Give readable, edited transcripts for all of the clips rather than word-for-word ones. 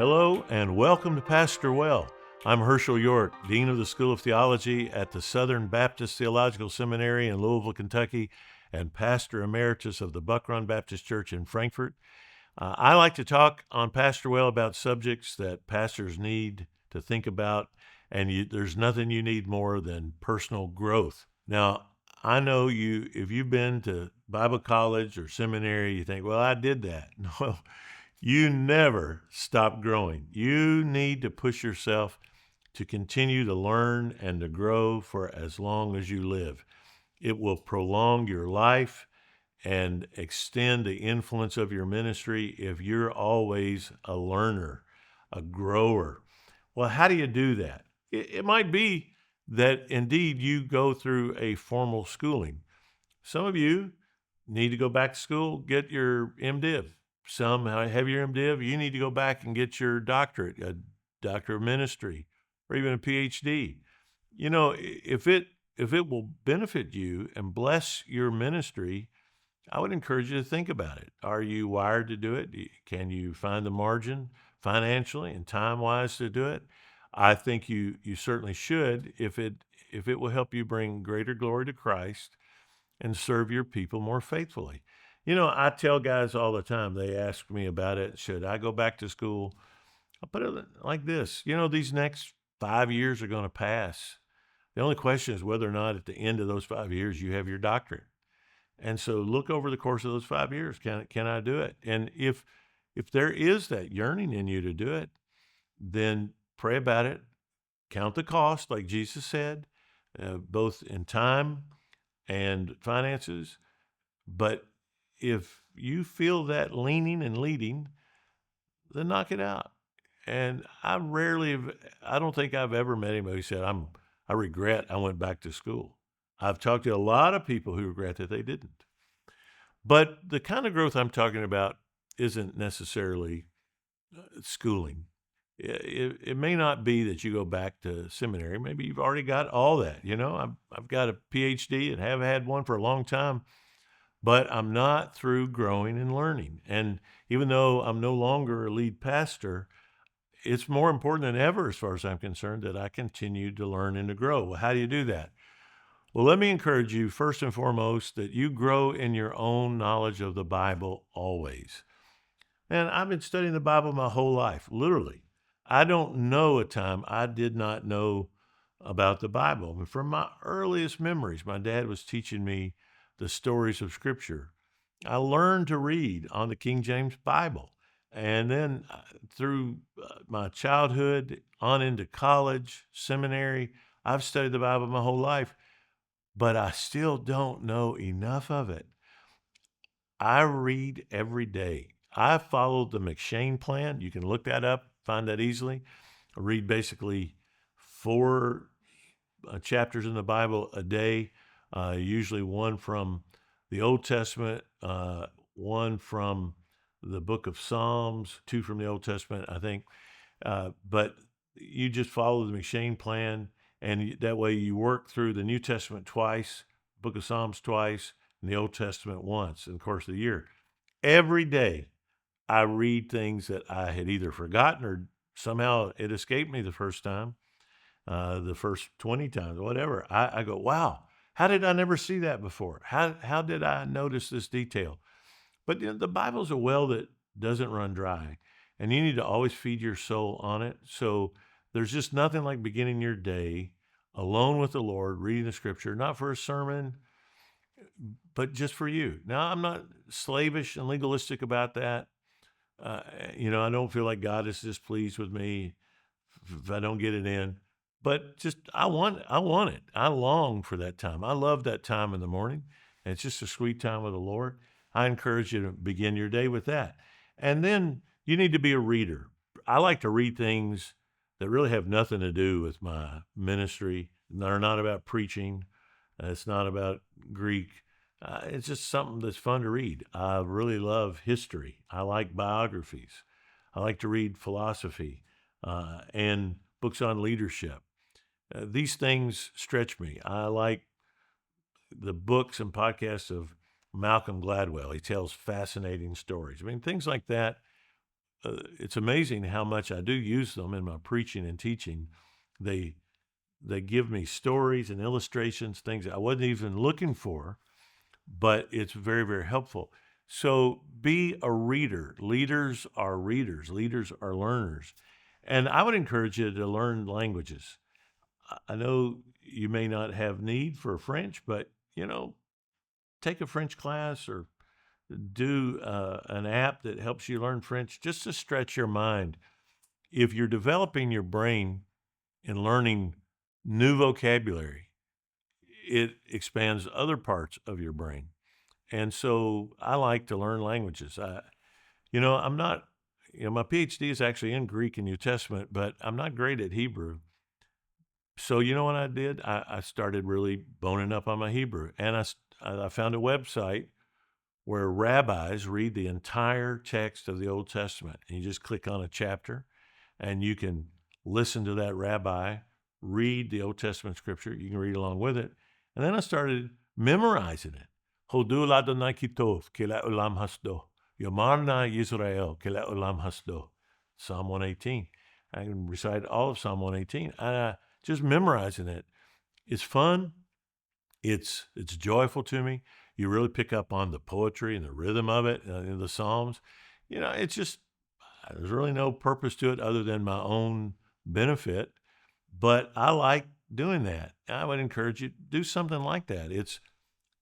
Hello and welcome to Pastor Well. I'm Hershael York, Dean of the School of Theology at the Southern Baptist Theological Seminary in Louisville, Kentucky, and Pastor Emeritus of the Buck Run Baptist Church in Frankfort. I like to talk on Pastor Well about subjects that pastors need to think about, and there's nothing you need more than personal growth. Now, I know if you've been to Bible college or seminary, you think, well, I did that. No, you never stop growing. You need to push yourself to continue to learn and to grow for as long as you live. It will prolong your life and extend the influence of your ministry if you're always a learner, a grower. Well, how do you do that? It might be that indeed you go through a formal schooling. Some of you need to go back to school, get your MDiv. Some have your MDiv. You need to go back and get your doctorate, a doctor of ministry, or even a PhD. You know, if it will benefit you and bless your ministry, I would encourage you to think about it. Are you wired to do it? Can you find the margin financially and time-wise to do it? I think you certainly should if it will help you bring greater glory to Christ and serve your people more faithfully. You know, I tell guys all the time, they ask me about it. Should I go back to school? I'll put it like this. You know, these next 5 years are going to pass. The only question is whether or not at the end of those 5 years you have your doctorate. And so look over the course of those 5 years. Can I do it? And if there is that yearning in you to do it, then pray about it. Count the cost, like Jesus said, both in time and finances. But if you feel that leaning and leading, then knock it out. And I don't think I've ever met anybody who said, I regret I went back to school. I've talked to a lot of people who regret that they didn't. But the kind of growth I'm talking about isn't necessarily schooling. It may not be that you go back to seminary. Maybe you've already got all that. You know, I've got a PhD and have had one for a long time, but I'm not through growing and learning. And even though I'm no longer a lead pastor, it's more important than ever, as far as I'm concerned, that I continue to learn and to grow. Well, how do you do that? Well, let me encourage you, first and foremost, that you grow in your own knowledge of the Bible always. Man, I've been studying the Bible my whole life, literally. I don't know a time I did not know about the Bible. And from my earliest memories, my dad was teaching me the stories of Scripture. I learned to read on the King James Bible. And then through my childhood on into college, seminary, I've studied the Bible my whole life, but I still don't know enough of it. I read every day. I followed the McShane plan. You can look that up, find that easily. I read basically 4 chapters in the Bible a day, usually one from the Old Testament, one from the book of Psalms, 2 from the Old Testament, I think. But you just follow the McShane plan, and that way you work through the New Testament twice, book of Psalms twice, and the Old Testament once in the course of the year. Every day, I read things that I had either forgotten or somehow it escaped me the first time, the first 20 times, whatever. I go, wow, how did I never see that before? How did I notice this detail? But the Bible's a well that doesn't run dry, and you need to always feed your soul on it. So there's just nothing like beginning your day alone with the Lord, reading the Scripture, not for a sermon, but just for you. Now, I'm not slavish and legalistic about that. I don't feel like God is displeased with me if I don't get it in. But just I want it. I long for that time. I love that time in the morning, and it's just a sweet time with the Lord. I encourage you to begin your day with that. And then you need to be a reader. I like to read things that really have nothing to do with my ministry. They're not about preaching. It's not about Greek. It's just something that's fun to read. I really love history. I like biographies. I like to read philosophy and books on leadership. These things stretch me. I like the books and podcasts of Malcolm Gladwell. He tells fascinating stories. I mean, things like that it's amazing how much I do use them in my preaching and teaching. They they give me stories and illustrations, things I wasn't even looking for, but it's very, very helpful. So be a reader. Leaders are readers. Leaders are learners. And I would encourage you to learn languages. I know you may not have need for French, but take a French class or do an app that helps you learn French just to stretch your mind. If you're developing your brain and learning new vocabulary, it expands other parts of your brain. And so I like to learn languages. I'm not, my PhD is actually in Greek and New Testament, but I'm not great at Hebrew. So you know what I did? I started really boning up on my Hebrew, and I found a website where rabbis read the entire text of the Old Testament. And you just click on a chapter, and you can listen to that rabbi read the Old Testament scripture. You can read along with it. And then I started memorizing it. Hodu l'Adonai kitov, ki la'olam hasdo. Yomarna Yisrael, ki la'olam hasdo. Psalm 118. I can recite all of Psalm 118. Just memorizing it. It's fun. It's joyful to me. You really pick up on the poetry and the rhythm of it in the Psalms. It's just, there's really no purpose to it other than my own benefit. But I like doing that. I would encourage you to do something like that. It's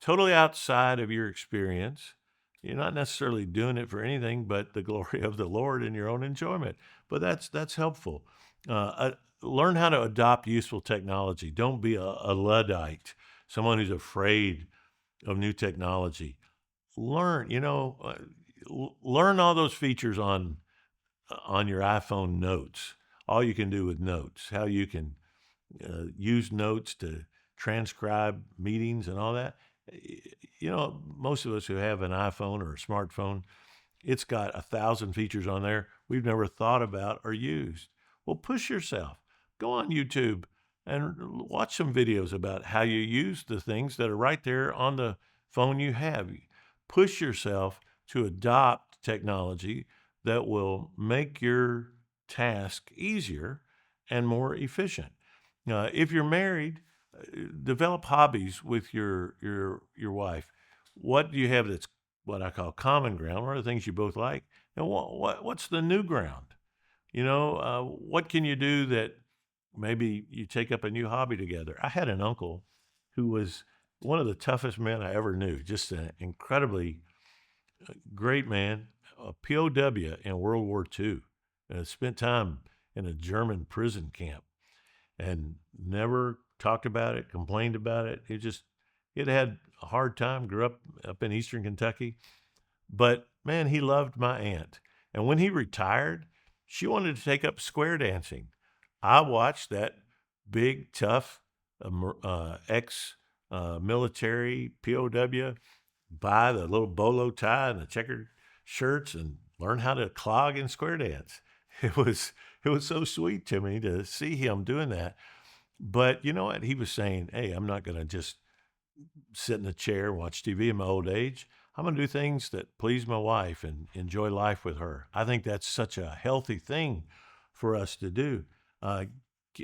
totally outside of your experience. You're not necessarily doing it for anything but the glory of the Lord and your own enjoyment. But that's helpful. Learn how to adopt useful technology. Don't be a Luddite, someone who's afraid of new technology. Learn all those features on your iPhone Notes. All you can do with Notes, how you can use Notes to transcribe meetings and all that. Most of us who have an iPhone or a smartphone, it's got 1,000 features on there we've never thought about or used. Well, push yourself. Go on YouTube and watch some videos about how you use the things that are right there on the phone you have. Push yourself to adopt technology that will make your task easier and more efficient. If you're married, develop hobbies with your wife. What do you have that's what I call common ground? What are the things you both like? And what's the new ground? What can you do that maybe you take up a new hobby together? I had an uncle who was one of the toughest men I ever knew, just an incredibly great man, a POW in World War II, spent time in a German prison camp and never talked about it, complained about it. It had a hard time, grew up in Eastern Kentucky. But man, he loved my aunt. And when he retired, she wanted to take up square dancing. I watched that big, tough ex military POW buy the little bolo tie and the checkered shirts and learn how to clog and square dance. It was so sweet to me to see him doing that. But you know what? He was saying, hey, I'm not going to just sit in a chair and watch TV in my old age. I'm going to do things that please my wife and enjoy life with her. I think that's such a healthy thing for us to do.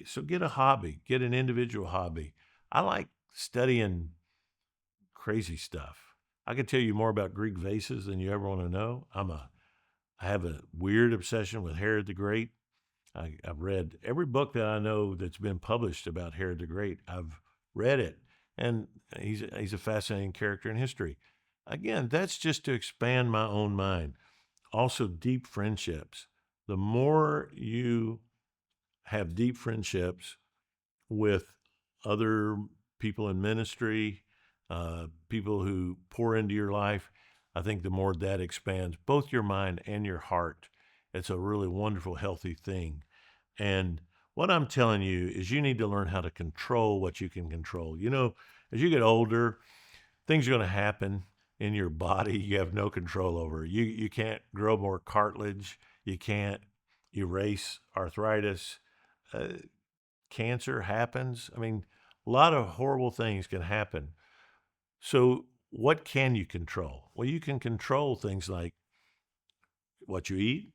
So get a hobby, get an individual hobby. I like studying crazy stuff. I could tell you more about Greek vases than you ever want to know. I have a weird obsession with Herod the Great. I've read every book that I know that's been published about Herod the Great. I've read it, and he's a fascinating character in history. Again, that's just to expand my own mind. Also, deep friendships. The more you have deep friendships with other people in ministry, people who pour into your life, I think the more that expands both your mind and your heart. It's a really wonderful, healthy thing. And what I'm telling you is you need to learn how to control what you can control. As you get older, things are going to happen in your body you have no control over. You can't grow more cartilage. You can't erase arthritis. Uh, Cancer happens. I mean, a lot of horrible things can happen. So, what can you control? Well, you can control things like what you eat,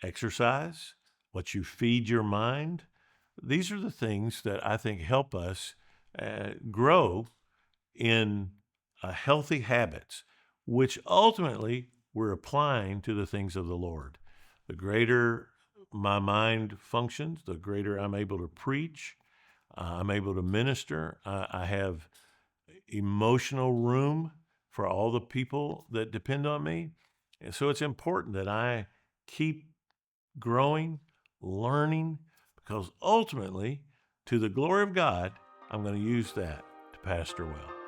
exercise, what you feed your mind. These are the things that I think help us grow in healthy habits, which ultimately we're applying to the things of the Lord. The greater my mind functions, the greater I'm able to preach, I'm able to minister. I have emotional room for all the people that depend on me. And so it's important that I keep growing, learning, because ultimately, to the glory of God, I'm going to use that to pastor well.